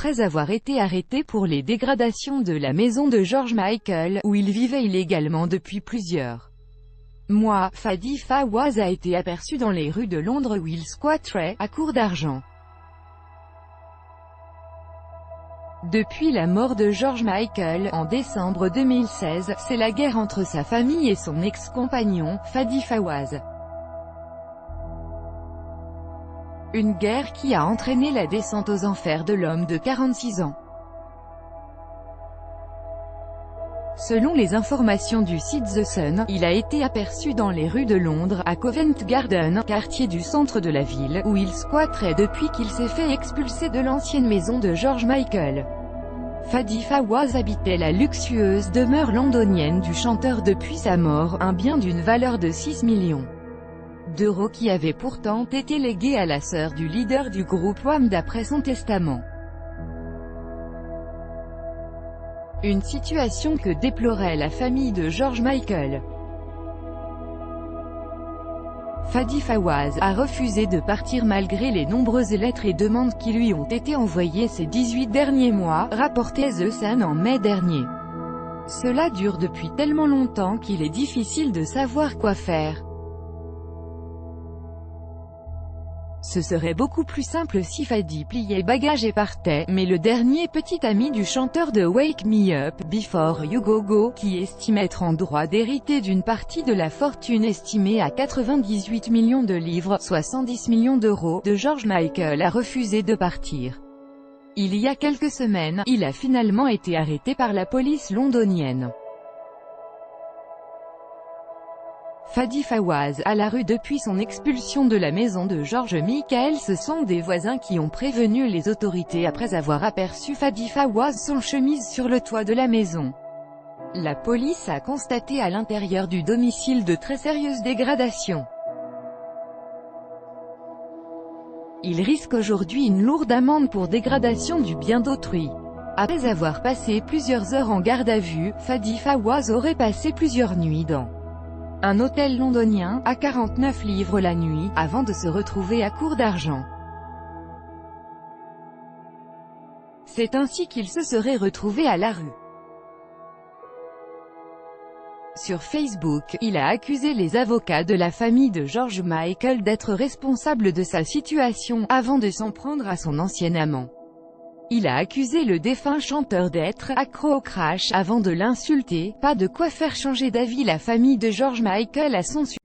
Après avoir été arrêté pour les dégradations de la maison de George Michael, où il vivait illégalement depuis plusieurs mois, Fadi Fawaz a été aperçu dans les rues de Londres où il squatterait, à court d'argent. Depuis la mort de George Michael, en décembre 2016, c'est la guerre entre sa famille et son ex-compagnon, Fadi Fawaz. Une guerre qui a entraîné la descente aux enfers de l'homme de 46 ans. Selon les informations du site The Sun, il a été aperçu dans les rues de Londres, à Covent Garden, quartier du centre de la ville, où il squatterait depuis qu'il s'est fait expulser de l'ancienne maison de George Michael. Fadi Fawaz habitait la luxueuse demeure londonienne du chanteur depuis sa mort, un bien d'une valeur de 6 millions d'euros qui avait pourtant été légué à la sœur du leader du groupe Wham d'après son testament. Une situation que déplorait la famille de George Michael. Fadi Fawaz a refusé de partir malgré les nombreuses lettres et demandes qui lui ont été envoyées ces 18 derniers mois, rapportait The Sun en mai dernier. Cela dure depuis tellement longtemps qu'il est difficile de savoir quoi faire. Ce serait beaucoup plus simple si Fadi pliait bagages et partait, mais le dernier petit ami du chanteur de Wake Me Up, Before You Go Go, qui estime être en droit d'hériter d'une partie de la fortune estimée à 98 millions de livres, 70 millions d'euros, de George Michael a refusé de partir. Il y a quelques semaines, il a finalement été arrêté par la police londonienne. Fadi Fawaz, à la rue depuis son expulsion de la maison de George Michael. Ce sont des voisins qui ont prévenu les autorités après avoir aperçu Fadi Fawaz sans chemise sur le toit de la maison. La police a constaté à l'intérieur du domicile de très sérieuses dégradations. Il risque aujourd'hui une lourde amende pour dégradation du bien d'autrui. Après avoir passé plusieurs heures en garde à vue, Fadi Fawaz aurait passé plusieurs nuits dans un hôtel londonien, à 49 livres la nuit, avant de se retrouver à court d'argent. C'est ainsi qu'il se serait retrouvé à la rue. Sur Facebook, il a accusé les avocats de la famille de George Michael d'être responsables de sa situation, avant de s'en prendre à son ancien amant. Il a accusé le défunt chanteur d'être accro au crash avant de l'insulter, pas de quoi faire changer d'avis la famille de George Michael à son sujet.